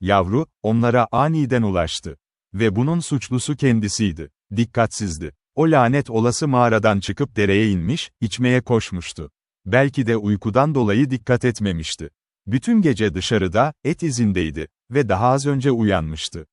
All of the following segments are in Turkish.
Yavru, onlara aniden ulaştı. Ve bunun suçlusu kendisiydi. Dikkatsizdi. O lanet olası mağaradan çıkıp dereye inmiş, içmeye koşmuştu. Belki de uykudan dolayı dikkat etmemişti. Bütün gece dışarıda, et izindeydi ve daha az önce uyanmıştı.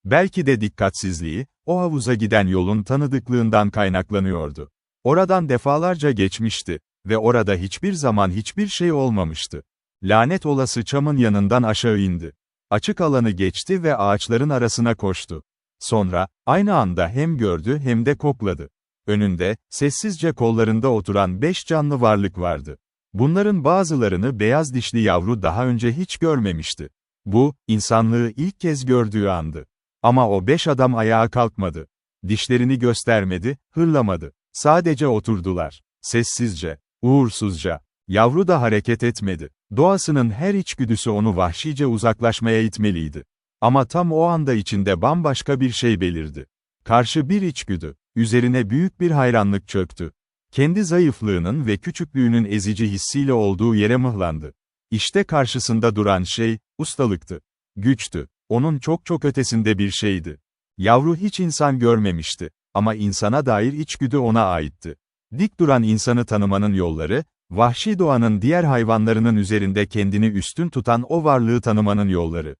Belki de dikkatsizliği, o havuza giden yolun tanıdıklığından kaynaklanıyordu. Oradan defalarca geçmişti ve orada hiçbir zaman hiçbir şey olmamıştı. Lanet olası çamın yanından aşağı indi. Açık alanı geçti ve ağaçların arasına koştu. Sonra, aynı anda hem gördü hem de kokladı. Önünde, sessizce kollarında oturan 5 canlı varlık vardı. Bunların bazılarını beyaz dişli yavru daha önce hiç görmemişti. Bu, insanlığı ilk kez gördüğü andı. Ama o 5 adam ayağa kalkmadı. Dişlerini göstermedi, hırlamadı. Sadece oturdular. Sessizce, uğursuzca. Yavru da hareket etmedi. Doğasının her içgüdüsü onu vahşice uzaklaşmaya itmeliydi. Ama tam o anda içinde bambaşka bir şey belirdi. Karşı bir içgüdü. Üzerine büyük bir hayranlık çöktü. Kendi zayıflığının ve küçüklüğünün ezici hissiyle olduğu yere mıhlandı. İşte karşısında duran şey, ustalıktı. Güçtü. Onun çok ötesinde bir şeydi. Yavru hiç insan görmemişti. Ama insana dair içgüdü ona aitti. Dik duran insanı tanımanın yolları, vahşi doğanın diğer hayvanlarının üzerinde kendini üstün tutan o varlığı tanımanın yolları.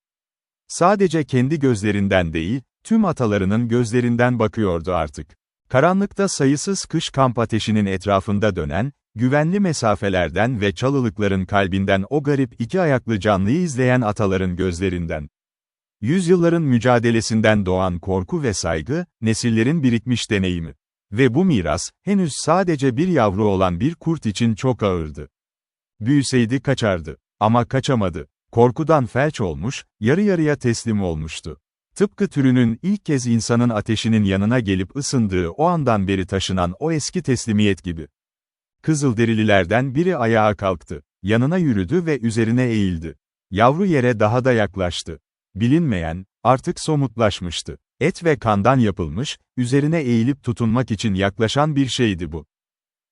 Sadece kendi gözlerinden değil, tüm atalarının gözlerinden bakıyordu artık. Karanlıkta sayısız kış kamp ateşinin etrafında dönen, güvenli mesafelerden ve çalılıkların kalbinden o garip iki ayaklı canlıyı izleyen ataların gözlerinden. Yüzyılların mücadelesinden doğan korku ve saygı, nesillerin birikmiş deneyimi. Ve bu miras, henüz sadece bir yavru olan bir kurt için çok ağırdı. Büyüseydi kaçardı. Ama kaçamadı. Korkudan felç olmuş, yarı yarıya teslim olmuştu. Tıpkı türünün ilk kez insanın ateşinin yanına gelip ısındığı o andan beri taşınan o eski teslimiyet gibi. Kızılderililerden biri ayağa kalktı. Yanına yürüdü ve üzerine eğildi. Yavru yere daha da yaklaştı. Bilinmeyen, artık somutlaşmıştı. Et ve kandan yapılmış, üzerine eğilip tutunmak için yaklaşan bir şeydi bu.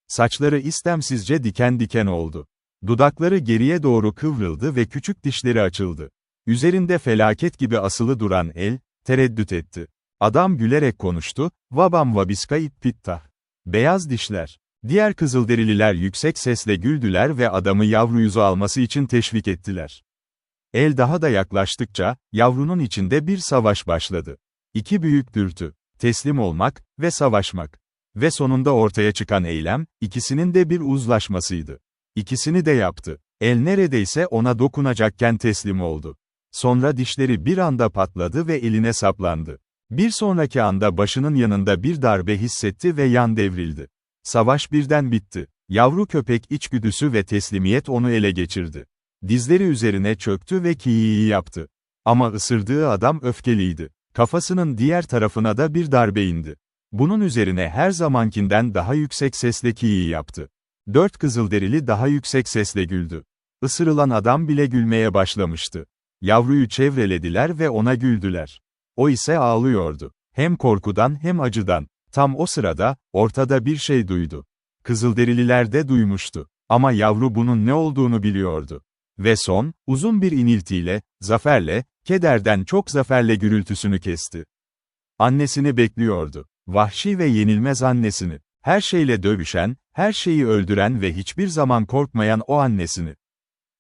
Saçları istemsizce diken diken oldu. Dudakları geriye doğru kıvrıldı ve küçük dişleri açıldı. Üzerinde felaket gibi asılı duran el, tereddüt etti. Adam gülerek konuştu, "Vabam vabiska ippittah." Beyaz dişler. Diğer Kızılderililer yüksek sesle güldüler ve adamı yavruyu alması için teşvik ettiler. El daha da yaklaştıkça, yavrunun içinde bir savaş başladı. İki büyük dürtü, teslim olmak ve savaşmak. Ve sonunda ortaya çıkan eylem, ikisinin de bir uzlaşmasıydı. İkisini de yaptı. El neredeyse ona dokunacakken teslim oldu. Sonra dişleri bir anda patladı ve eline saplandı. Bir sonraki anda başının yanında bir darbe hissetti ve yan devrildi. Savaş birden bitti. Yavru köpek içgüdüsü ve teslimiyet onu ele geçirdi. Dizleri üzerine çöktü ve kiyiyi yaptı. Ama ısırdığı adam öfkeliydi. Kafasının diğer tarafına da bir darbe indi. Bunun üzerine her zamankinden daha yüksek sesle kiyi yaptı. 4 Kızılderili daha yüksek sesle güldü. Isırılan adam bile gülmeye başlamıştı. Yavruyu çevrelediler ve ona güldüler. O ise ağlıyordu. Hem korkudan hem acıdan. Tam o sırada, ortada bir şey duydu. Kızılderililer de duymuştu. Ama yavru bunun ne olduğunu biliyordu. Ve uzun bir iniltiyle, zaferle, kederden çok zaferle gürültüsünü kesti. Annesini bekliyordu. Vahşi ve yenilmez annesini. Her şeyle dövüşen, her şeyi öldüren ve hiçbir zaman korkmayan o annesini.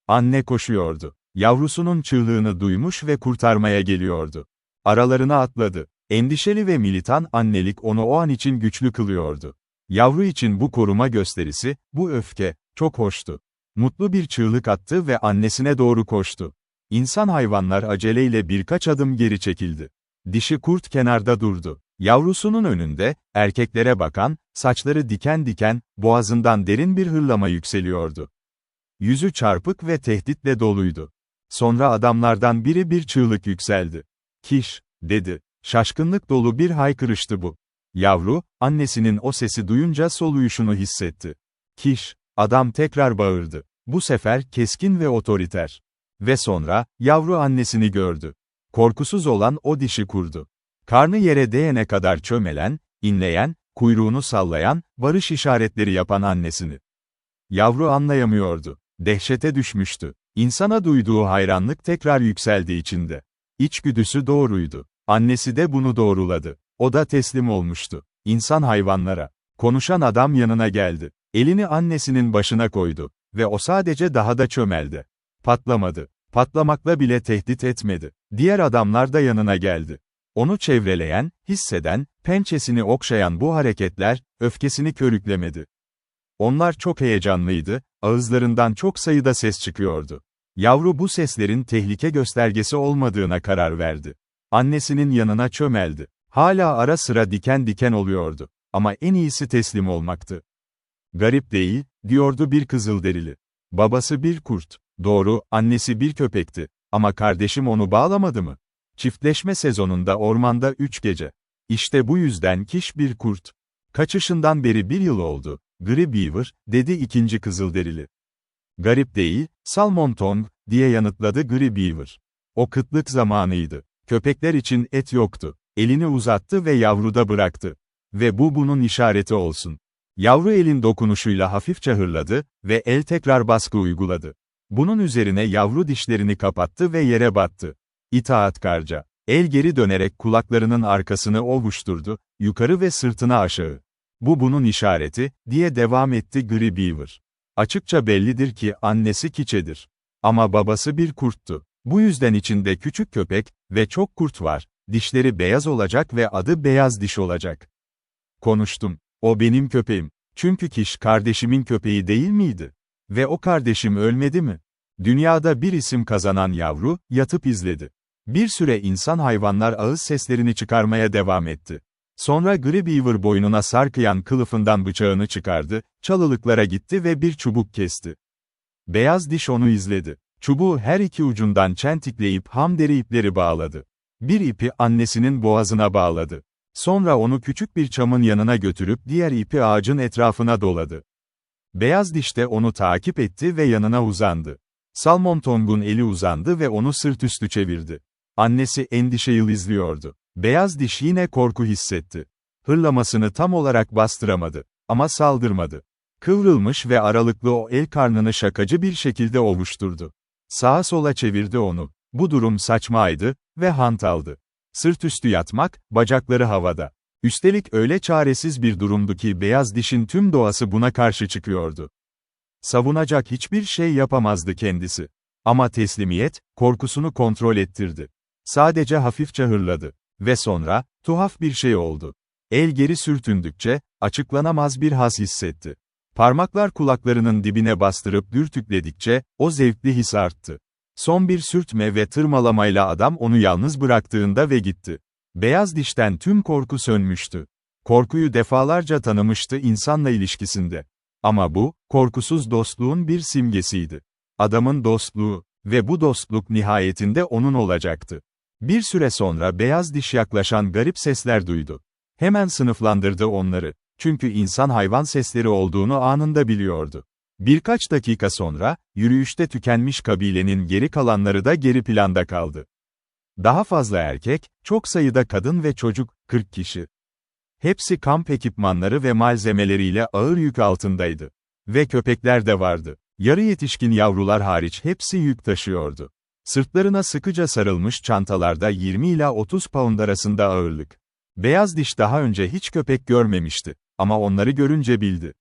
Anne koşuyordu. Yavrusunun çığlığını duymuş ve kurtarmaya geliyordu. Aralarına atladı. Endişeli ve militan annelik onu o an için güçlü kılıyordu. Yavru için bu koruma gösterisi, bu öfke, çok hoştu. Mutlu bir çığlık attı ve annesine doğru koştu. İnsan hayvanlar aceleyle birkaç adım geri çekildi. Dişi kurt kenarda durdu. Yavrusunun önünde, erkeklere bakan, saçları diken diken, boğazından derin bir hırlama yükseliyordu. Yüzü çarpık ve tehditle doluydu. Sonra adamlardan biri bir çığlık yükseldi. "Kiş!" dedi. Şaşkınlık dolu bir haykırıştı bu. Yavru, annesinin o sesi duyunca soluyuşunu hissetti. "Kiş!" Adam tekrar bağırdı. Bu sefer keskin ve otoriter. Ve sonra, yavru annesini gördü. Korkusuz olan o dişi kurdu. Karnı yere değene kadar çömelen, inleyen, kuyruğunu sallayan, barış işaretleri yapan annesini. Yavru anlayamıyordu. Dehşete düşmüştü. İnsana duyduğu hayranlık tekrar yükseldi içinde. İçgüdüsü doğruydu. Annesi de bunu doğruladı. O da teslim olmuştu. İnsan hayvanlara. Konuşan adam yanına geldi. Elini annesinin başına koydu. Ve o sadece daha da çömeldi. Patlamadı. Patlamakla bile tehdit etmedi. Diğer adamlar da yanına geldi. Onu çevreleyen, hisseden, pençesini okşayan bu hareketler, öfkesini körüklemedi. Onlar çok heyecanlıydı, ağızlarından çok sayıda ses çıkıyordu. Yavru bu seslerin tehlike göstergesi olmadığına karar verdi. Annesinin yanına çömeldi. Hala ara sıra diken diken oluyordu. Ama en iyisi teslim olmaktı. Garip değil, diyordu bir Kızılderili. Babası bir kurt. Doğru, annesi bir köpekti. Ama kardeşim onu bağlamadı mı? Çiftleşme sezonunda ormanda 3 gece. İşte bu yüzden Kiş bir kurt. Kaçışından beri 1 yıl oldu. Gri Beaver, dedi ikinci Kızılderili. Garip değil, Salmon Tong, diye yanıtladı Gri Beaver. O kıtlık zamanıydı. Köpekler için et yoktu. Elini uzattı ve yavruda bıraktı. Ve bu bunun işareti olsun. Yavru elin dokunuşuyla hafifçe hırladı ve el tekrar baskı uyguladı. Bunun üzerine yavru dişlerini kapattı ve yere battı. İtaatkarca. El geri dönerek kulaklarının arkasını ovuşturdu, yukarı ve sırtına aşağı. Bu bunun işareti, diye devam etti Gri Beaver. Açıkça bellidir ki annesi Kiçedir. Ama babası bir kurttu. Bu yüzden içinde küçük köpek ve çok kurt var. Dişleri beyaz olacak ve adı Beyaz Diş olacak. Konuştum. O benim köpeğim. Çünkü Kiş kardeşimin köpeği değil miydi? Ve o kardeşim ölmedi mi? Dünyada bir isim kazanan yavru, yatıp izledi. Bir süre insan hayvanlar ağız seslerini çıkarmaya devam etti. Sonra Gri Beaver boynuna sarkıyan kılıfından bıçağını çıkardı, çalılıklara gitti ve bir çubuk kesti. Beyaz Diş onu izledi. Çubuğu her iki ucundan çentikleyip ham deri ipleri bağladı. Bir ipi annesinin boğazına bağladı. Sonra onu küçük bir çamın yanına götürüp diğer ipi ağacın etrafına doladı. Beyaz Diş de onu takip etti ve yanına uzandı. Salmon Tong'un eli uzandı ve onu sırtüstü çevirdi. Annesi endişeyle izliyordu. Beyaz Diş yine korku hissetti. Hırlamasını tam olarak bastıramadı. Ama saldırmadı. Kıvrılmış ve aralıklı o el karnını şakacı bir şekilde ovuşturdu. Sağa sola çevirdi onu. Bu durum saçmaydı ve hantaldı. Sırtüstü yatmak, bacakları havada. Üstelik öyle çaresiz bir durumdu ki Beyaz Diş'in tüm doğası buna karşı çıkıyordu. Savunacak hiçbir şey yapamazdı kendisi. Ama teslimiyet, korkusunu kontrol ettirdi. Sadece hafifçe hırladı. Ve sonra, tuhaf bir şey oldu. El geri sürtündükçe, açıklanamaz bir haz hissetti. Parmaklar kulaklarının dibine bastırıp dürtükledikçe, o zevkli his arttı. Son bir sürtme ve tırmalamayla adam onu yalnız bıraktığında ve gitti. Beyaz Diş'ten tüm korku sönmüştü. Korkuyu defalarca tanımıştı insanla ilişkisinde. Ama bu, korkusuz dostluğun bir simgesiydi. Adamın dostluğu ve bu dostluk nihayetinde onun olacaktı. Bir süre sonra Beyaz Diş yaklaşan garip sesler duydu. Hemen sınıflandırdı onları. Çünkü insan hayvan sesleri olduğunu anında biliyordu. Birkaç dakika sonra, yürüyüşte tükenmiş kabilenin geri kalanları da geri planda kaldı. Daha fazla erkek, çok sayıda kadın ve çocuk, 40 kişi. Hepsi kamp ekipmanları ve malzemeleriyle ağır yük altındaydı. Ve köpekler de vardı. Yarı yetişkin yavrular hariç hepsi yük taşıyordu. Sırtlarına sıkıca sarılmış çantalarda 20 ila 30 pound arasında ağırlık. Beyaz Diş daha önce hiç köpek görmemişti. Ama onları görünce bildi.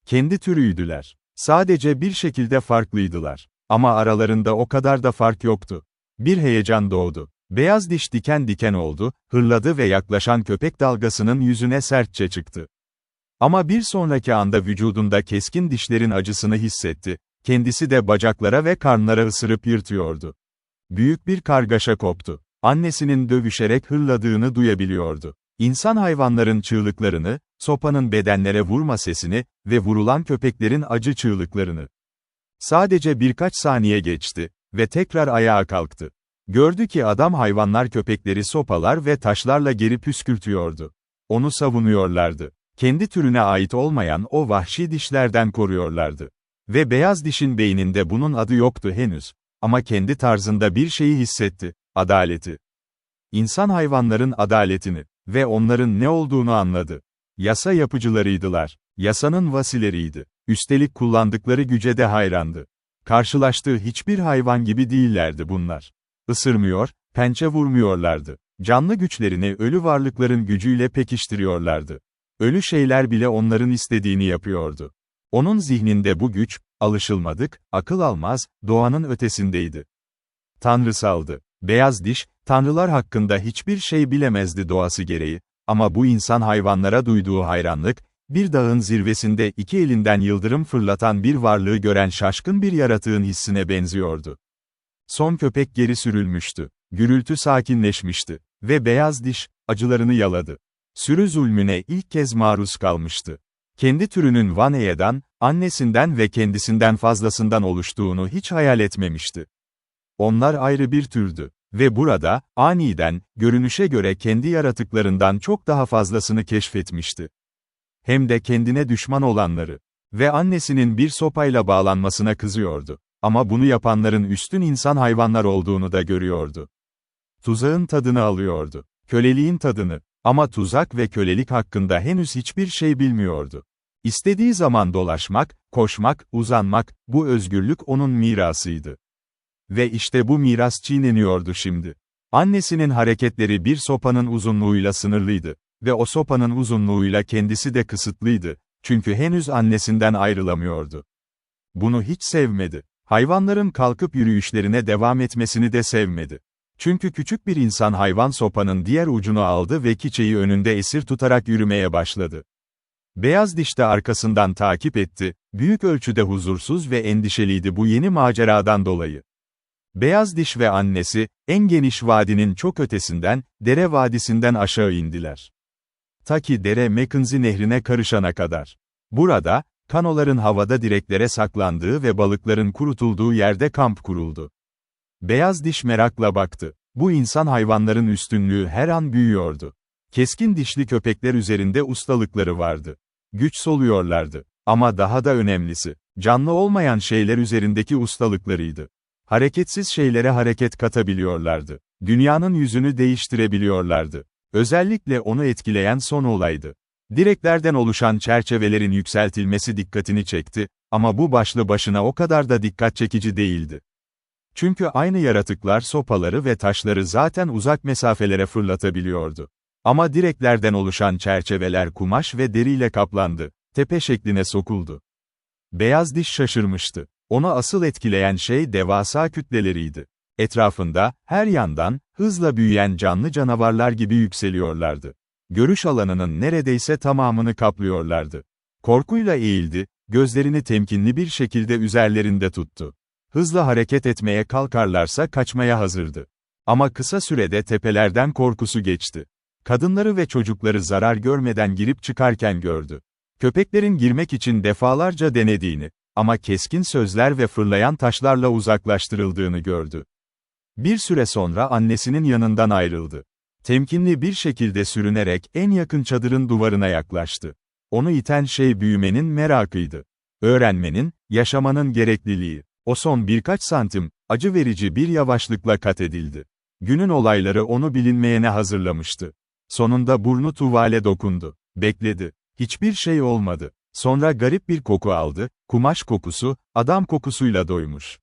Kendi türüydüler. Sadece bir şekilde farklıydılar. Ama aralarında o kadar da fark yoktu. Bir heyecan doğdu. Beyaz Diş diken diken oldu, hırladı ve yaklaşan köpek dalgasının yüzüne sertçe çıktı. Ama bir sonraki anda vücudunda keskin dişlerin acısını hissetti, kendisi de bacaklara ve karnlara ısırıp yırtıyordu. Büyük bir kargaşa koptu. Annesinin dövüşerek hırladığını duyabiliyordu. İnsan hayvanların çığlıklarını, sopanın bedenlere vurma sesini ve vurulan köpeklerin acı çığlıklarını. Sadece birkaç saniye geçti ve tekrar ayağa kalktı. Gördü ki adam hayvanlar köpekleri sopalar ve taşlarla geri püskürtüyordu. Onu savunuyorlardı. Kendi türüne ait olmayan o vahşi dişlerden koruyorlardı. Ve Beyaz Diş'in beyninde bunun adı yoktu henüz. Ama kendi tarzında bir şeyi hissetti, adaleti. İnsan hayvanların adaletini ve onların ne olduğunu anladı. Yasa yapıcılarıydılar. Yasanın vasileriydi. Üstelik kullandıkları güce de hayrandı. Karşılaştığı hiçbir hayvan gibi değillerdi bunlar. Isırmıyor, pençe vurmuyorlardı. Canlı güçlerini ölü varlıkların gücüyle pekiştiriyorlardı. Ölü şeyler bile onların istediğini yapıyordu. Onun zihninde bu güç, alışılmadık, akıl almaz, doğanın ötesindeydi. Tanrısaldı. Beyaz diş, tanrılar hakkında hiçbir şey bilemezdi doğası gereği, ama bu insan hayvanlara duyduğu hayranlık, bir dağın zirvesinde iki elinden yıldırım fırlatan bir varlığı gören şaşkın bir yaratığın hissine benziyordu. Son köpek geri sürülmüştü. Gürültü sakinleşmişti. Ve beyaz diş, acılarını yaladı. Sürü zulmüne ilk kez maruz kalmıştı. Kendi türünün Vaneya'dan, annesinden ve kendisinden fazlasından oluştuğunu hiç hayal etmemişti. Onlar ayrı bir türdü. Ve burada, aniden, görünüşe göre kendi yaratıklarından çok daha fazlasını keşfetmişti. Hem de kendine düşman olanları. Ve annesinin bir sopayla bağlanmasına kızıyordu. Ama bunu yapanların üstün insan hayvanlar olduğunu da görüyordu. Tuzağın tadını alıyordu. Köleliğin tadını. Ama tuzak ve kölelik hakkında henüz hiçbir şey bilmiyordu. İstediği zaman dolaşmak, koşmak, uzanmak, bu özgürlük onun mirasıydı. Ve işte bu miras çiğneniyordu şimdi. Annesinin hareketleri bir sopanın uzunluğuyla sınırlıydı. Ve o sopanın uzunluğuyla kendisi de kısıtlıydı. Çünkü henüz annesinden ayrılamıyordu. Bunu hiç sevmedi. Hayvanların kalkıp yürüyüşlerine devam etmesini de sevmedi. Çünkü küçük bir insan hayvan sopanın diğer ucunu aldı ve keçeyi önünde esir tutarak yürümeye başladı. Beyaz diş de arkasından takip etti, büyük ölçüde huzursuz ve endişeliydi bu yeni maceradan dolayı. Beyaz diş ve annesi, en geniş vadinin çok ötesinden, dere vadisinden aşağı indiler. Ta ki dere Mackenzie nehrine karışana kadar. Burada, kanoların havada direklere saklandığı ve balıkların kurutulduğu yerde kamp kuruldu. Beyaz diş merakla baktı. Bu insan hayvanların üstünlüğü her an büyüyordu. Keskin dişli köpekler üzerinde ustalıkları vardı. Güç soluyorlardı. Ama daha da önemlisi, canlı olmayan şeyler üzerindeki ustalıklarıydı. Hareketsiz şeylere hareket katabiliyorlardı. Dünyanın yüzünü değiştirebiliyorlardı. Özellikle onu etkileyen son olaydı. Direklerden oluşan çerçevelerin yükseltilmesi dikkatini çekti, ama bu başlı başına o kadar da dikkat çekici değildi. Çünkü aynı yaratıklar sopaları ve taşları zaten uzak mesafelere fırlatabiliyordu. Ama direklerden oluşan çerçeveler kumaş ve deriyle kaplandı, tepe şekline sokuldu. Beyaz diş şaşırmıştı. Onu asıl etkileyen şey devasa kütleleriydi. Etrafında, her yandan, hızla büyüyen canlı canavarlar gibi yükseliyorlardı. Görüş alanının neredeyse tamamını kaplıyorlardı. Korkuyla eğildi, gözlerini temkinli bir şekilde üzerlerinde tuttu. Hızla hareket etmeye kalkarlarsa kaçmaya hazırdı. Ama kısa sürede tepelerden korkusu geçti. Kadınları ve çocukları zarar görmeden girip çıkarken gördü. Köpeklerin girmek için defalarca denediğini, ama keskin sözler ve fırlayan taşlarla uzaklaştırıldığını gördü. Bir süre sonra annesinin yanından ayrıldı. Temkinli bir şekilde sürünerek en yakın çadırın duvarına yaklaştı. Onu iten şey büyümenin merakıydı. Öğrenmenin, yaşamanın gerekliliği. O son birkaç santim, acı verici bir yavaşlıkla kat edildi. Günün olayları onu bilinmeyene hazırlamıştı. Sonunda burnu tuvale dokundu. Bekledi. Hiçbir şey olmadı. Sonra garip bir koku aldı, kumaş kokusu, adam kokusuyla doymuş.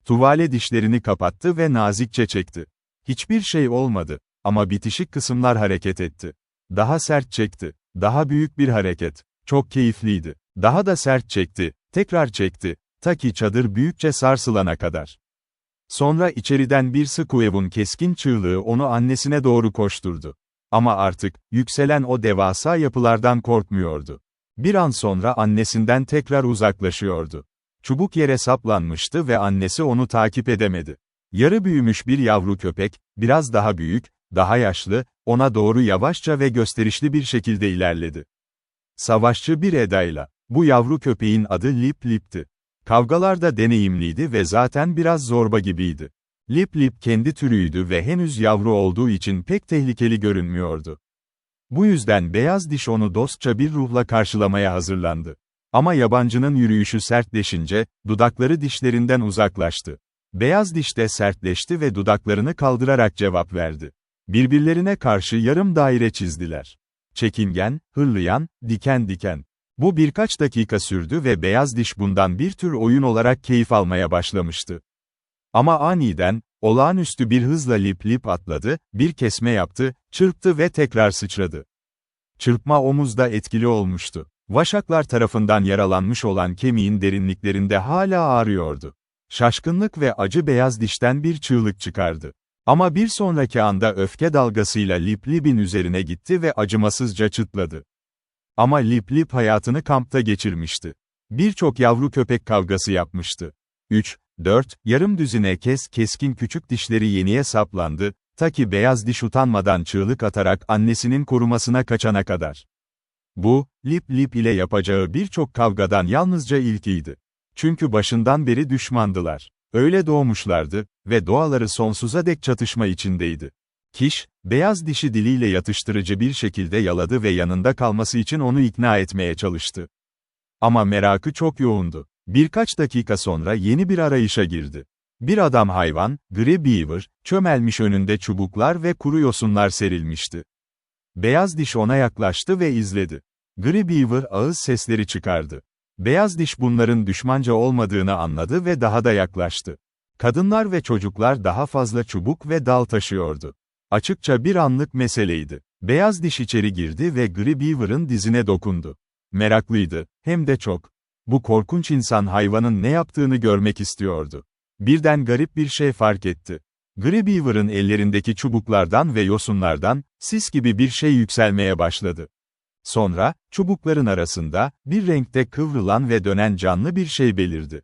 Tuvale dişlerini kapattı ve nazikçe çekti. Hiçbir şey olmadı, ama bitişik kısımlar hareket etti. Daha sert çekti, daha büyük bir hareket. Çok keyifliydi. Daha da sert çekti, tekrar çekti, ta ki çadır büyükçe sarsılana kadar. Sonra içeriden bir Squeak'un keskin çığlığı onu annesine doğru koşturdu. Ama artık, yükselen o devasa yapılardan korkmuyordu. Bir an sonra annesinden tekrar uzaklaşıyordu. Çubuk yere saplanmıştı ve annesi onu takip edemedi. Yarı büyümüş bir yavru köpek, biraz daha büyük, daha yaşlı, ona doğru yavaşça ve gösterişli bir şekilde ilerledi. Savaşçı bir edayla. Bu yavru köpeğin adı Lip Lip'ti. Kavgalarda deneyimliydi ve zaten biraz zorba gibiydi. Lip Lip kendi türüydü ve henüz yavru olduğu için pek tehlikeli görünmüyordu. Bu yüzden beyaz diş onu dostça bir ruhla karşılamaya hazırlandı. Ama yabancının yürüyüşü sertleşince, dudakları dişlerinden uzaklaştı. Beyaz diş de sertleşti ve dudaklarını kaldırarak cevap verdi. Birbirlerine karşı yarım daire çizdiler. Çekingen, hırlayan, diken diken. Bu birkaç dakika sürdü ve beyaz diş bundan bir tür oyun olarak keyif almaya başlamıştı. Ama aniden, olağanüstü bir hızla Lip Lip atladı, bir kesme yaptı, çırptı ve tekrar sıçradı. Çırpma omuzda etkili olmuştu. Vaşaklar tarafından yaralanmış olan kemiğin derinliklerinde hala ağrıyordu. Şaşkınlık ve acı beyaz dişten bir çığlık çıkardı. Ama bir sonraki anda öfke dalgasıyla Lip Lip'in üzerine gitti ve acımasızca çıtladı. Ama Lip Lip hayatını kampta geçirmişti. Birçok yavru köpek kavgası yapmıştı. 3, 4, yarım düzine kez keskin küçük dişleri yeniye saplandı, ta ki beyaz diş utanmadan çığlık atarak annesinin korumasına kaçana kadar. Bu, Lip Lip ile yapacağı birçok kavgadan yalnızca ilkiydi. Çünkü başından beri düşmandılar. Öyle doğmuşlardı ve doğaları sonsuza dek çatışma içindeydi. Kiş, beyaz dişi diliyle yatıştırıcı bir şekilde yaladı ve yanında kalması için onu ikna etmeye çalıştı. Ama merakı çok yoğundu. Birkaç dakika sonra yeni bir arayışa girdi. Bir adam hayvan, Gri Beaver, çömelmiş önünde çubuklar ve kuru yosunlar serilmişti. Beyaz diş ona yaklaştı ve izledi. Gri Beaver ağız sesleri çıkardı. Beyaz diş bunların düşmanca olmadığını anladı ve daha da yaklaştı. Kadınlar ve çocuklar daha fazla çubuk ve dal taşıyordu. Açıkça bir anlık meseleydi. Beyaz diş içeri girdi ve Gri Beaver'ın dizine dokundu. Meraklıydı, hem de çok. Bu korkunç insan hayvanın ne yaptığını görmek istiyordu. Birden garip bir şey fark etti. Gri Beaver'ın ellerindeki çubuklardan ve yosunlardan, sis gibi bir şey yükselmeye başladı. Sonra, çubukların arasında, bir renkte kıvrılan ve dönen canlı bir şey belirdi.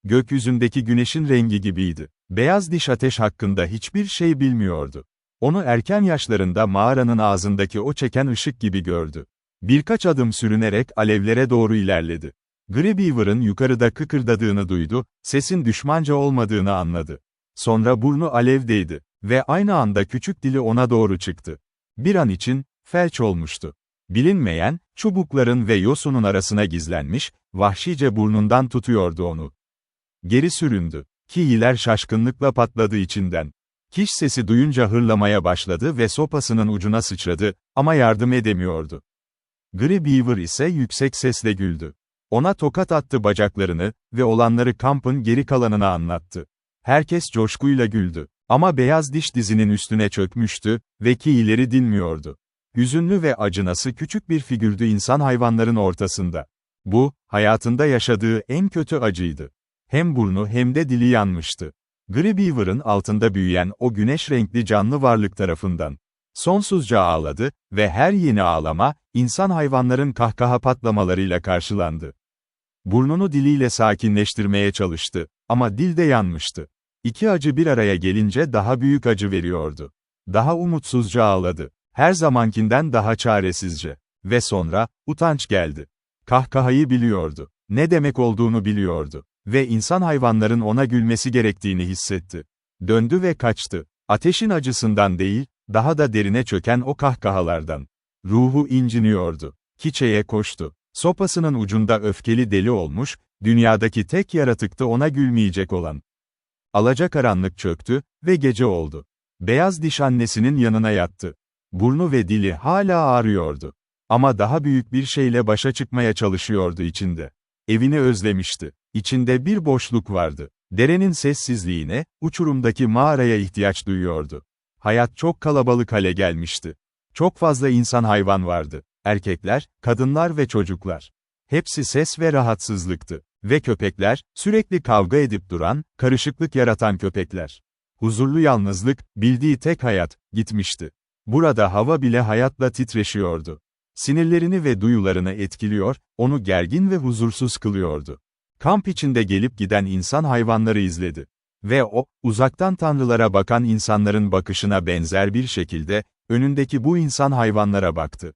Gökyüzündeki güneşin rengi gibiydi. Beyaz diş ateş hakkında hiçbir şey bilmiyordu. Onu erken yaşlarında mağaranın ağzındaki o çeken ışık gibi gördü. Birkaç adım sürünerek alevlere doğru ilerledi. Gri Beaver'ın yukarıda kıkırdadığını duydu, sesin düşmanca olmadığını anladı. Sonra burnu alevdeydi ve aynı anda küçük dili ona doğru çıktı. Bir an için, felç olmuştu. Bilinmeyen, çubukların ve yosunun arasına gizlenmiş, vahşice burnundan tutuyordu onu. Geri süründü. Kiyiler şaşkınlıkla patladı içinden. Kiş sesi duyunca hırlamaya başladı ve sopasının ucuna sıçradı, ama yardım edemiyordu. Gri Beaver ise yüksek sesle güldü. Ona tokat attı bacaklarını ve olanları kampın geri kalanına anlattı. Herkes coşkuyla güldü. Ama beyaz diş dizinin üstüne çökmüştü ve kiyileri dinmiyordu. Hüzünlü ve acınası küçük bir figürdü insan hayvanların ortasında. Bu, hayatında yaşadığı en kötü acıydı. Hem burnu hem de dili yanmıştı. Gri Beaver'ın altında büyüyen o güneş renkli canlı varlık tarafından. Sonsuzca ağladı ve her yeni ağlama, insan hayvanların kahkaha patlamalarıyla karşılandı. Burnunu diliyle sakinleştirmeye çalıştı, ama dil de yanmıştı. İki acı bir araya gelince daha büyük acı veriyordu. Daha umutsuzca ağladı. Her zamankinden daha çaresizce. Ve sonra, utanç geldi. Kahkahayı biliyordu. Ne demek olduğunu biliyordu. Ve insan hayvanların ona gülmesi gerektiğini hissetti. Döndü ve kaçtı. Ateşin acısından değil, daha da derine çöken o kahkahalardan. Ruhu inciniyordu. Kiçeye koştu. Sopasının ucunda öfkeli deli olmuş, dünyadaki tek yaratıktı ona gülmeyecek olan. Alacakaranlık çöktü ve gece oldu. Beyaz diş annesinin yanına yattı. Burnu ve dili hala ağrıyordu. Ama daha büyük bir şeyle başa çıkmaya çalışıyordu içinde. Evini özlemişti. İçinde bir boşluk vardı. Derenin sessizliğine, uçurumdaki mağaraya ihtiyaç duyuyordu. Hayat çok kalabalık hale gelmişti. Çok fazla insan hayvan vardı. Erkekler, kadınlar ve çocuklar. Hepsi ses ve rahatsızlıktı. Ve köpekler, sürekli kavga edip duran, karışıklık yaratan köpekler. Huzurlu yalnızlık, bildiği tek hayat, gitmişti. Burada hava bile hayatla titreşiyordu. Sinirlerini ve duyularını etkiliyor, onu gergin ve huzursuz kılıyordu. Kamp içinde gelip giden insan hayvanları izledi. Ve o, uzaktan tanrılara bakan insanların bakışına benzer bir şekilde, önündeki bu insan hayvanlara baktı.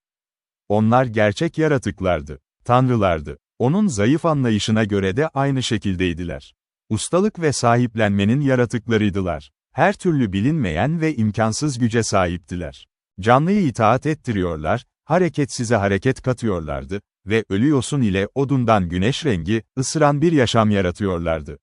Onlar gerçek yaratıklardı, tanrılardı. Onun zayıf anlayışına göre de aynı şekildeydiler. Ustalık ve sahiplenmenin yaratıklarıydılar. Her türlü bilinmeyen ve imkansız güce sahiptiler. Canlıyı itaat ettiriyorlar, hareketsize hareket katıyorlardı ve ölü yosun ile odundan güneş rengi, ısıran bir yaşam yaratıyorlardı.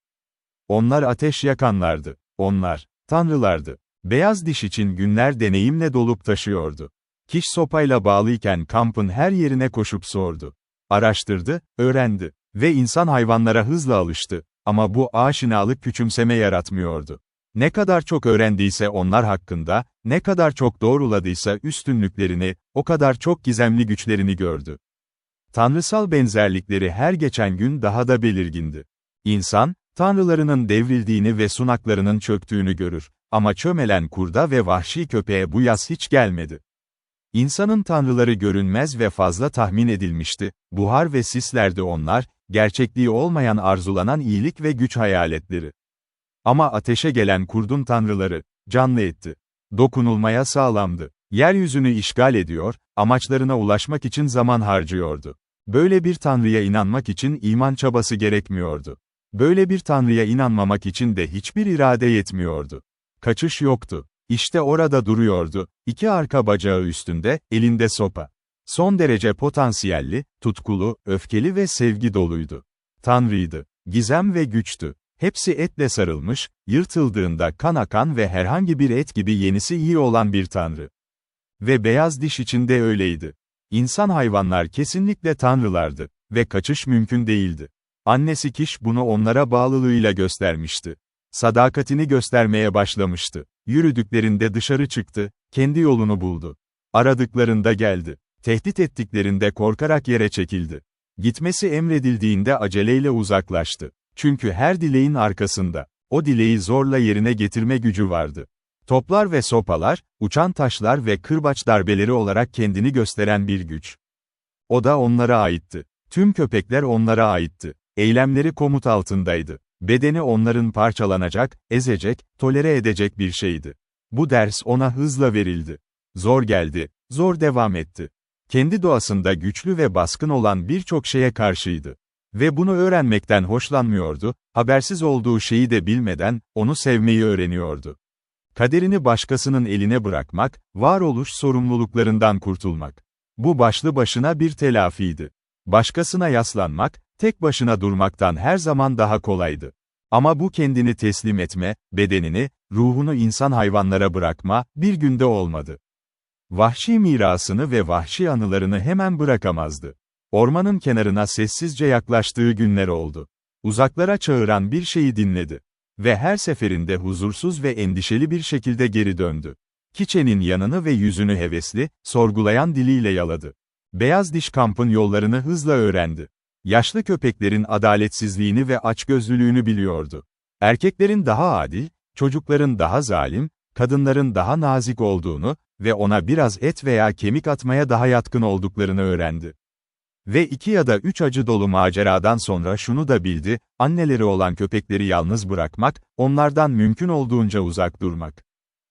Onlar ateş yakanlardı. Onlar, tanrılardı. Beyaz diş için günler deneyimle dolup taşıyordu. Kiş sopayla bağlıyken kampın her yerine koşup sordu. Araştırdı, öğrendi ve insan hayvanlara hızla alıştı. Ama bu aşinalık küçümseme yaratmıyordu. Ne kadar çok öğrendiyse onlar hakkında, ne kadar çok doğruladıysa üstünlüklerini, o kadar çok gizemli güçlerini gördü. Tanrısal benzerlikleri her geçen gün daha da belirgindi. İnsan, tanrılarının devrildiğini ve sunaklarının çöktüğünü görür. Ama çömelen kurda ve vahşi köpeğe bu yas hiç gelmedi. İnsanın tanrıları görünmez ve fazla tahmin edilmişti, buhar ve sislerdi onlar, gerçekliği olmayan arzulanan iyilik ve güç hayaletleri. Ama ateşe gelen kurdun tanrıları, canlı etti. Dokunulmaya sağlamdı. Yeryüzünü işgal ediyor, amaçlarına ulaşmak için zaman harcıyordu. Böyle bir tanrıya inanmak için iman çabası gerekmiyordu. Böyle bir tanrıya inanmamak için de hiçbir irade yetmiyordu. Kaçış yoktu. İşte orada duruyordu, iki arka bacağı üstünde, elinde sopa. Son derece potansiyelli, tutkulu, öfkeli ve sevgi doluydu. Tanrıydı. Gizem ve güçtü. Hepsi etle sarılmış, yırtıldığında kan akan ve herhangi bir et gibi yenisi iyi olan bir tanrı. Ve beyaz diş içinde öyleydi. İnsan hayvanlar kesinlikle tanrılardı ve kaçış mümkün değildi. Annesi Kiş bunu onlara bağlılığıyla göstermişti. Sadakatini göstermeye başlamıştı. Yürüdüklerinde dışarı çıktı, kendi yolunu buldu. Aradıklarında geldi. Tehdit ettiklerinde korkarak yere çekildi. Gitmesi emredildiğinde aceleyle uzaklaştı. Çünkü her dileğin arkasında, o dileği zorla yerine getirme gücü vardı. Toplar ve sopalar, uçan taşlar ve kırbaç darbeleri olarak kendini gösteren bir güç. O da onlara aitti. Tüm köpekler onlara aitti. Eylemleri komut altındaydı. Bedeni onların parçalanacak, ezecek, tolere edecek bir şeydi. Bu ders ona hızla verildi. Zor geldi, zor devam etti. Kendi doğasında güçlü ve baskın olan birçok şeye karşıydı. Ve bunu öğrenmekten hoşlanmıyordu, habersiz olduğu şeyi de bilmeden, onu sevmeyi öğreniyordu. Kaderini başkasının eline bırakmak, varoluş sorumluluklarından kurtulmak. Bu başlı başına bir telafiydi. Başkasına yaslanmak, tek başına durmaktan her zaman daha kolaydı. Ama bu kendini teslim etme, bedenini, ruhunu insan hayvanlara bırakma, bir günde olmadı. Vahşi mirasını ve vahşi anılarını hemen bırakamazdı. Ormanın kenarına sessizce yaklaştığı günler oldu. Uzaklara çağıran bir şeyi dinledi. Ve her seferinde huzursuz ve endişeli bir şekilde geri döndü. Kiçe'nin yanını ve yüzünü hevesli, sorgulayan diliyle yaladı. Beyaz diş kampın yollarını hızla öğrendi. Yaşlı köpeklerin adaletsizliğini ve açgözlülüğünü biliyordu. Erkeklerin daha adil, çocukların daha zalim, kadınların daha nazik olduğunu ve ona biraz et veya kemik atmaya daha yatkın olduklarını öğrendi. Ve 2 ya da 3 acı dolu maceradan sonra şunu da bildi, anneleri olan köpekleri yalnız bırakmak, onlardan mümkün olduğunca uzak durmak.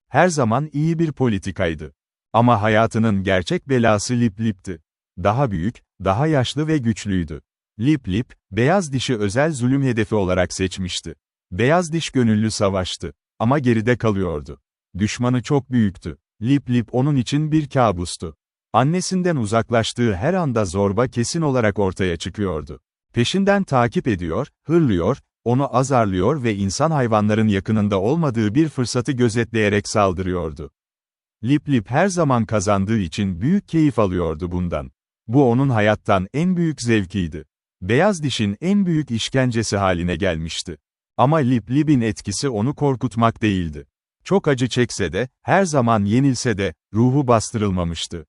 Her zaman iyi bir politikaydı. Ama hayatının gerçek belası Lip Lip'ti. Daha büyük, daha yaşlı ve güçlüydü. Lip Lip, beyaz dişi özel zulüm hedefi olarak seçmişti. Beyaz diş gönüllü savaştı. Ama geride kalıyordu. Düşmanı çok büyüktü. Lip Lip onun için bir kabustu. Annesinden uzaklaştığı her anda zorba kesin olarak ortaya çıkıyordu. Peşinden takip ediyor, hırlıyor, onu azarlıyor ve insan hayvanların yakınında olmadığı bir fırsatı gözetleyerek saldırıyordu. Lip Lip her zaman kazandığı için büyük keyif alıyordu bundan. Bu onun hayattan en büyük zevkiydi. Beyaz dişin en büyük işkencesi haline gelmişti. Ama Lip Lip'in etkisi onu korkutmak değildi. Çok acı çekse de, her zaman yenilse de, ruhu bastırılmamıştı.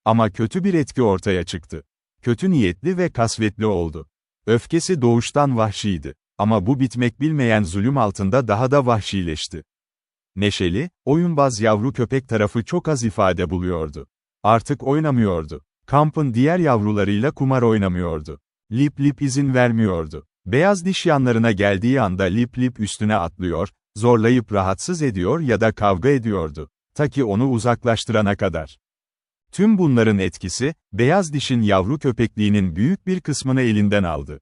Ama kötü bir etki ortaya çıktı. Kötü niyetli ve kasvetli oldu. Öfkesi doğuştan vahşiydi. Ama bu bitmek bilmeyen zulüm altında daha da vahşileşti. Neşeli, oyunbaz yavru köpek tarafı çok az ifade buluyordu. Artık oynamıyordu. Kampın diğer yavrularıyla kumar oynamıyordu. Lip Lip izin vermiyordu. Beyaz diş yanlarına geldiği anda Lip Lip üstüne atlıyor, zorlayıp rahatsız ediyor ya da kavga ediyordu. Ta ki onu uzaklaştırana kadar. Tüm bunların etkisi, beyaz dişin yavru köpekliğinin büyük bir kısmını elinden aldı.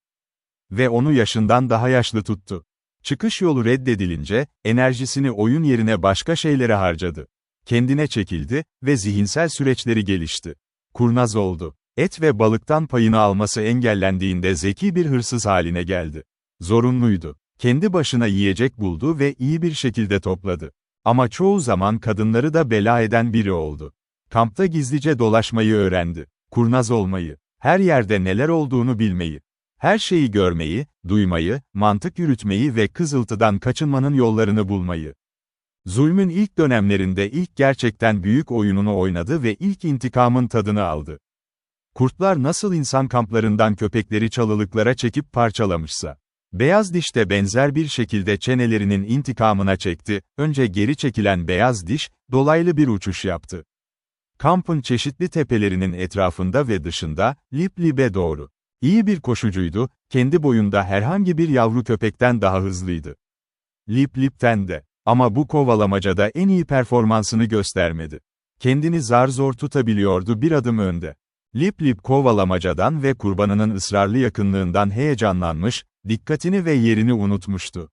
Ve onu yaşından daha yaşlı tuttu. Çıkış yolu reddedilince, enerjisini oyun yerine başka şeylere harcadı. Kendine çekildi ve zihinsel süreçleri gelişti. Kurnaz oldu. Et ve balıktan payını alması engellendiğinde zeki bir hırsız haline geldi. Zorunluydu. Kendi başına yiyecek buldu ve iyi bir şekilde topladı. Ama çoğu zaman kadınları da bela eden biri oldu. Kampta gizlice dolaşmayı öğrendi. Kurnaz olmayı. Her yerde neler olduğunu bilmeyi. Her şeyi görmeyi, duymayı, mantık yürütmeyi ve kızıltıdan kaçınmanın yollarını bulmayı. Zulmün ilk dönemlerinde ilk gerçekten büyük oyununu oynadı ve ilk intikamın tadını aldı. Kurtlar nasıl insan kamplarından köpekleri çalılıklara çekip parçalamışsa, Beyaz Diş de benzer bir şekilde çenelerinin intikamına çekti, önce geri çekilen Beyaz Diş, dolaylı bir uçuş yaptı. Kampın çeşitli tepelerinin etrafında ve dışında, Lip Lip'e doğru. İyi bir koşucuydu, kendi boyunda herhangi bir yavru köpekten daha hızlıydı. Lip Lip'ten de. Ama bu kovalamacada en iyi performansını göstermedi. Kendini zar zor tutabiliyordu bir adım önde. Lip Lip kovalamacadan ve kurbanının ısrarlı yakınlığından heyecanlanmış, dikkatini ve yerini unutmuştu.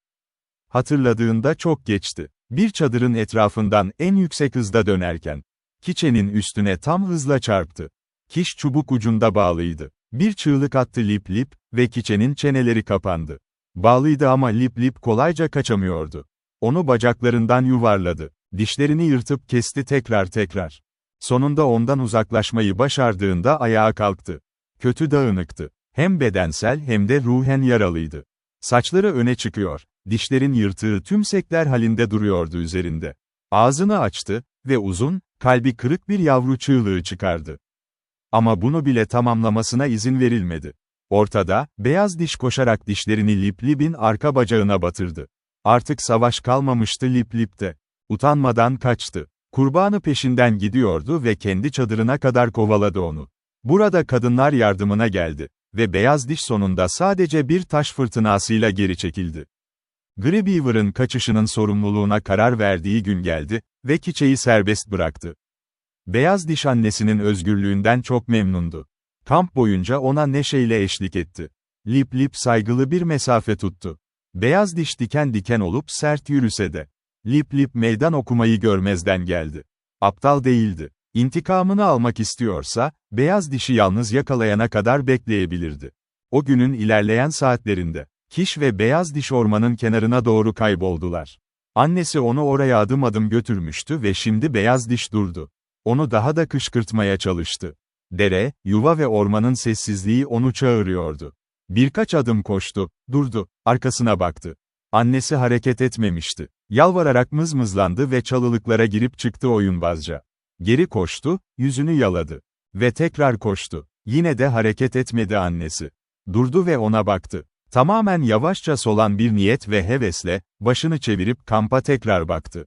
Hatırladığında çok geçti. Bir çadırın etrafından en yüksek hızda dönerken, Kiçe'nin üstüne tam hızla çarptı. Kiş çubuk ucunda bağlıydı. Bir çığlık attı Lip Lip ve Kiçe'nin çeneleri kapandı. Bağlıydı ama Lip Lip kolayca kaçamıyordu. Onu bacaklarından yuvarladı. Dişlerini yırtıp kesti tekrar. Sonunda ondan uzaklaşmayı başardığında ayağa kalktı. Kötü dağınıktı. Hem bedensel hem de ruhen yaralıydı. Saçları öne çıkıyor, dişlerin yırtığı tümsekler halinde duruyordu üzerinde. Ağzını açtı ve uzun, kalbi kırık bir yavru çığlığı çıkardı. Ama bunu bile tamamlamasına izin verilmedi. Ortada, Beyaz Diş koşarak dişlerini Lip Lip'in arka bacağına batırdı. Artık savaş kalmamıştı Lip Lip'te. Utanmadan kaçtı. Kurbanı peşinden gidiyordu ve kendi çadırına kadar kovaladı onu. Burada kadınlar yardımına geldi ve Beyaz Diş sonunda sadece bir taş fırtınasıyla geri çekildi. Grey Beaver'ın kaçışının sorumluluğuna karar verdiği gün geldi ve Kiçe'yi serbest bıraktı. Beyaz Diş annesinin özgürlüğünden çok memnundu. Kamp boyunca ona neşeyle eşlik etti. Lip Lip saygılı bir mesafe tuttu. Beyaz Diş diken diken olup sert yürüse de, Lip Lip meydan okumayı görmezden geldi. Aptal değildi. İntikamını almak istiyorsa, Beyaz Diş'i yalnız yakalayana kadar bekleyebilirdi. O günün ilerleyen saatlerinde, Kiş ve Beyaz Diş ormanın kenarına doğru kayboldular. Annesi onu oraya adım adım götürmüştü ve şimdi Beyaz Diş durdu. Onu daha da kışkırtmaya çalıştı. Dere, yuva ve ormanın sessizliği onu çağırıyordu. Birkaç adım koştu, durdu, arkasına baktı. Annesi hareket etmemişti. Yalvararak mızmızlandı ve çalılıklara girip çıktı oyunbazca. Geri koştu, yüzünü yaladı. Ve tekrar koştu. Yine de hareket etmedi annesi. Durdu ve ona baktı. Tamamen yavaşça solan bir niyet ve hevesle, başını çevirip kampa tekrar baktı.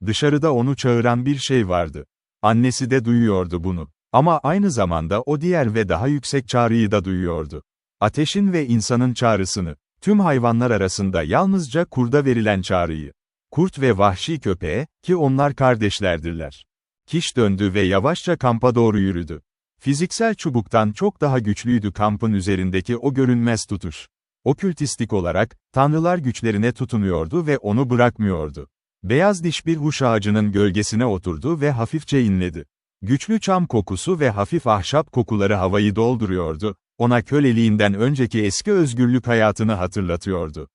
Dışarıda onu çağıran bir şey vardı. Annesi de duyuyordu bunu. Ama aynı zamanda o diğer ve daha yüksek çağrıyı da duyuyordu. Ateşin ve insanın çağrısını. Tüm hayvanlar arasında yalnızca kurda verilen çağrıyı. Kurt ve vahşi köpeğe, ki onlar kardeşlerdirler. Kiş döndü ve yavaşça kampa doğru yürüdü. Fiziksel çubuktan çok daha güçlüydü kampın üzerindeki o görünmez tutuş. Okültistik olarak, tanrılar güçlerine tutunuyordu ve onu bırakmıyordu. Beyaz Diş bir huş ağacının gölgesine oturdu ve hafifçe inledi. Güçlü çam kokusu ve hafif ahşap kokuları havayı dolduruyordu, ona köleliğinden önceki eski özgürlük hayatını hatırlatıyordu.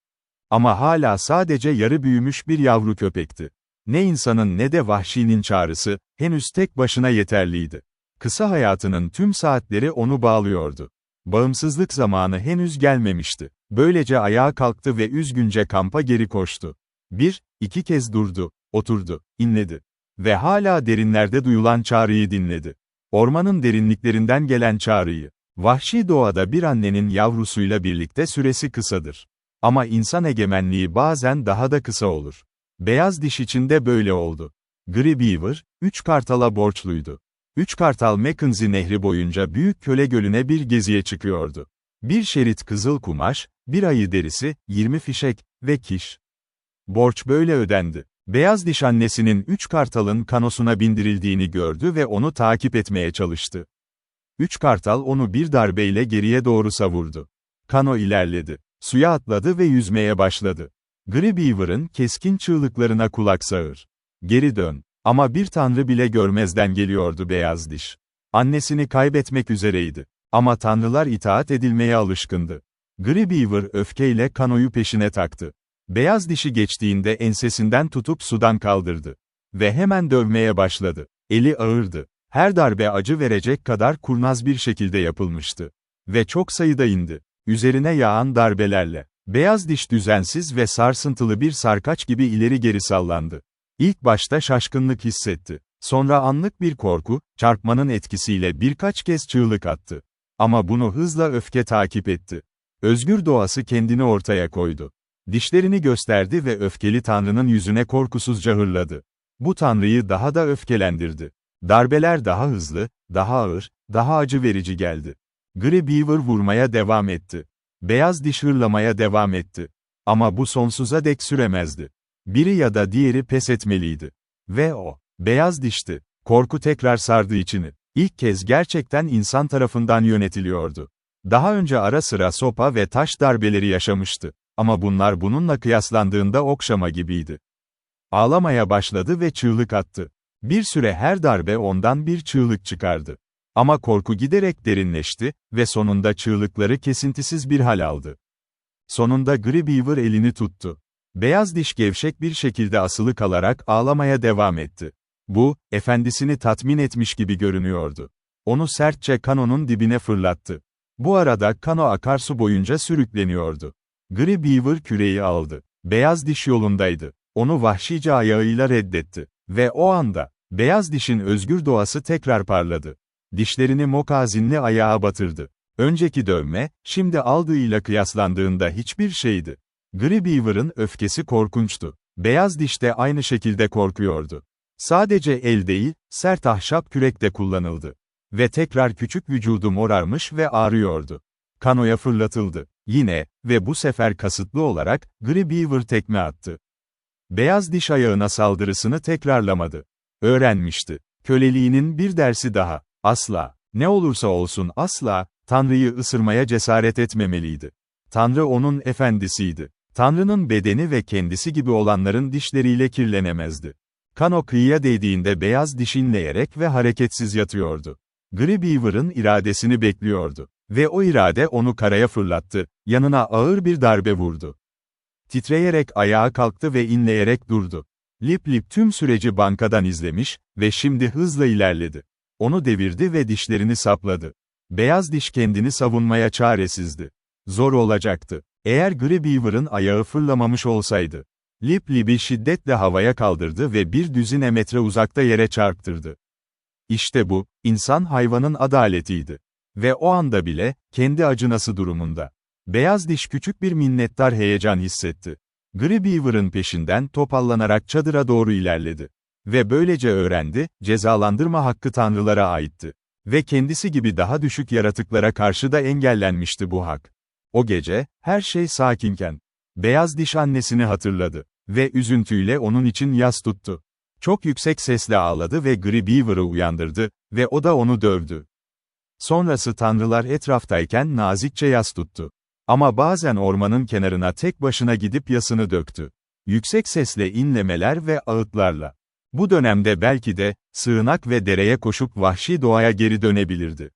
Ama hala sadece yarı büyümüş bir yavru köpekti. Ne insanın ne de vahşinin çağrısı, henüz tek başına yeterliydi. Kısa hayatının tüm saatleri onu bağlıyordu. Bağımsızlık zamanı henüz gelmemişti. Böylece ayağa kalktı ve üzgünce kampa geri koştu. İki kez durdu, oturdu, inledi. Ve hala derinlerde duyulan çağrıyı dinledi. Ormanın derinliklerinden gelen çağrıyı. Vahşi doğada bir annenin yavrusuyla birlikte süresi kısadır. Ama insan egemenliği bazen daha da kısa olur. Beyaz Diş için de böyle oldu. Grey Beaver, 3 kartala borçluydu. 3 kartal Mackenzie Nehri boyunca Büyük Köle Gölü'ne bir geziye çıkıyordu. Bir şerit kızıl kumaş, bir ayı derisi, 20 fişek ve kiş. Borç böyle ödendi. Beyaz Diş annesinin 3 kartalın kanosuna bindirildiğini gördü ve onu takip etmeye çalıştı. 3 kartal onu bir darbeyle geriye doğru savurdu. Kano ilerledi. Suya atladı ve yüzmeye başladı. Grey Beaver'ın keskin çığlıklarına kulak sağır. Geri dön. Ama bir tanrı bile görmezden geliyordu Beyaz Diş. Annesini kaybetmek üzereydi. Ama tanrılar itaat edilmeye alışkındı. Grey Beaver öfkeyle kanoyu peşine taktı. Beyaz Diş'i geçtiğinde ensesinden tutup sudan kaldırdı. Ve hemen dövmeye başladı. Eli ağırdı. Her darbe acı verecek kadar kurnaz bir şekilde yapılmıştı. Ve çok sayıda indi. Üzerine yağan darbelerle. Beyaz diş düzensiz ve sarsıntılı bir sarkaç gibi ileri geri sallandı. İlk başta şaşkınlık hissetti. Sonra anlık bir korku, çarpmanın etkisiyle birkaç kez çığlık attı. Ama bunu hızla öfke takip etti. Özgür doğası kendini ortaya koydu. Dişlerini gösterdi ve öfkeli Tanrı'nın yüzüne korkusuzca hırladı. Bu Tanrı'yı daha da öfkelendirdi. Darbeler daha hızlı, daha ağır, daha acı verici geldi. Grey Beaver vurmaya devam etti. Beyaz diş hırlamaya devam etti. Ama bu sonsuza dek süremezdi. Biri ya da diğeri pes etmeliydi. Ve o, beyaz dişti. Korku tekrar sardı içini. İlk kez gerçekten insan tarafından yönetiliyordu. Daha önce ara sıra sopa ve taş darbeleri yaşamıştı. Ama bunlar bununla kıyaslandığında okşama gibiydi. Ağlamaya başladı ve çığlık attı. Bir süre her darbe ondan bir çığlık çıkardı. Ama korku giderek derinleşti ve sonunda çığlıkları kesintisiz bir hal aldı. Sonunda Grey Beaver elini tuttu. Beyaz diş gevşek bir şekilde asılı kalarak ağlamaya devam etti. Bu, efendisini tatmin etmiş gibi görünüyordu. Onu sertçe kanonun dibine fırlattı. Bu arada kano akarsu boyunca sürükleniyordu. Grey Beaver küreği aldı. Beyaz diş yolundaydı. Onu vahşice ayağıyla reddetti. Ve o anda, beyaz dişin özgür doğası tekrar parladı. Dişlerini mokazinli ayağa batırdı. Önceki dövme, şimdi aldığıyla kıyaslandığında hiçbir şeydi. Grey Beaver'ın öfkesi korkunçtu. Beyaz diş de aynı şekilde korkuyordu. Sadece el değil, sert ahşap kürek de kullanıldı. Ve tekrar küçük vücudu morarmış ve ağrıyordu. Kanoya fırlatıldı. Yine, ve bu sefer kasıtlı olarak, Grey Beaver tekme attı. Beyaz diş ayağına saldırısını tekrarlamadı. Öğrenmişti. Köleliğinin bir dersi daha. Asla, ne olursa olsun asla, Tanrı'yı ısırmaya cesaret etmemeliydi. Tanrı onun efendisiydi. Tanrı'nın bedeni ve kendisi gibi olanların dişleriyle kirlenemezdi. Kano kıyıya değdiğinde beyaz diş inleyerek ve hareketsiz yatıyordu. Grey Beaver'ın iradesini bekliyordu. Ve o irade onu karaya fırlattı, yanına ağır bir darbe vurdu. Titreyerek ayağa kalktı ve inleyerek durdu. Lip Lip tüm süreci bankadan izlemiş ve şimdi hızla ilerledi. Onu devirdi ve dişlerini sapladı. Beyaz diş kendini savunmaya çaresizdi. Zor olacaktı. Eğer Grey Beaver'ın ayağı fırlamamış olsaydı. Lip Lip'i şiddetle havaya kaldırdı ve bir düzine metre uzakta yere çarptırdı. İşte bu, insan hayvanın adaletiydi. Ve o anda bile, kendi acınası durumunda. Beyaz diş küçük bir minnettar heyecan hissetti. Grey Beaver'ın peşinden topallanarak çadıra doğru ilerledi. Ve böylece öğrendi, cezalandırma hakkı tanrılara aitti. Ve kendisi gibi daha düşük yaratıklara karşı da engellenmişti bu hak. O gece, her şey sakinken, beyaz diş annesini hatırladı. Ve üzüntüyle onun için yas tuttu. Çok yüksek sesle ağladı ve Grey Beaver'ı uyandırdı, ve o da onu dövdü. Sonrası tanrılar etraftayken nazikçe yas tuttu. Ama bazen ormanın kenarına tek başına gidip yasını döktü. Yüksek sesle inlemeler ve ağıtlarla. Bu dönemde belki de, sığınak ve dereye koşup vahşi doğaya geri dönebilirdi.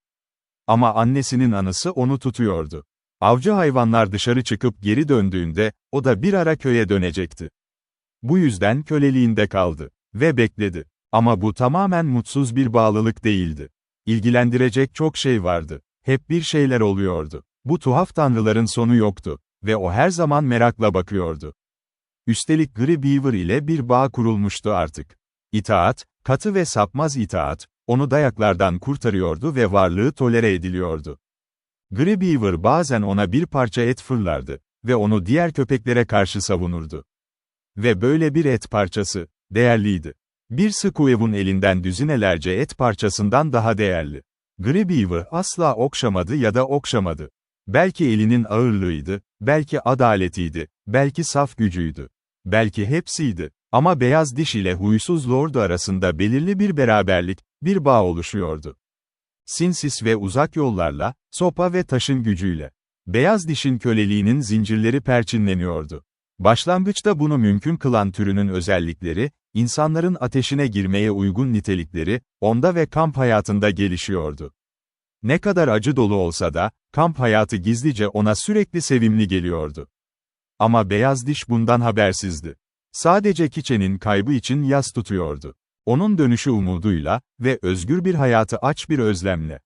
Ama annesinin anısı onu tutuyordu. Avcı hayvanlar dışarı çıkıp geri döndüğünde, o da bir ara köye dönecekti. Bu yüzden köleliğinde kaldı. Ve bekledi. Ama bu tamamen mutsuz bir bağlılık değildi. İlgilendirecek çok şey vardı. Hep bir şeyler oluyordu. Bu tuhaf tanrıların sonu yoktu. Ve o her zaman merakla bakıyordu. Üstelik Grey Beaver ile bir bağ kurulmuştu artık. İtaat, katı ve sapmaz itaat, onu dayaklardan kurtarıyordu ve varlığı tolere ediliyordu. Grey Beaver bazen ona bir parça et fırlardı. Ve onu diğer köpeklere karşı savunurdu. Ve böyle bir et parçası, değerliydi. Bir Squeak'un elinden düzinelerce et parçasından daha değerli. Grey Beaver asla okşamadı ya da okşamadı. Belki elinin ağırlığıydı, belki adaletiydi, belki saf gücüydü. Belki hepsiydi. Ama beyaz diş ile huysuz lord arasında belirli bir beraberlik, bir bağ oluşuyordu. Sinsiz ve uzak yollarla, sopa ve taşın gücüyle. Beyaz dişin köleliğinin zincirleri perçinleniyordu. Başlangıçta bunu mümkün kılan türünün özellikleri, insanların ateşine girmeye uygun nitelikleri, onda ve kamp hayatında gelişiyordu. Ne kadar acı dolu olsa da, kamp hayatı gizlice ona sürekli sevimli geliyordu. Ama beyaz diş bundan habersizdi. Sadece Kiçe'nin kaybı için yas tutuyordu. Onun dönüşü umuduyla ve özgür bir hayatı aç bir özlemle.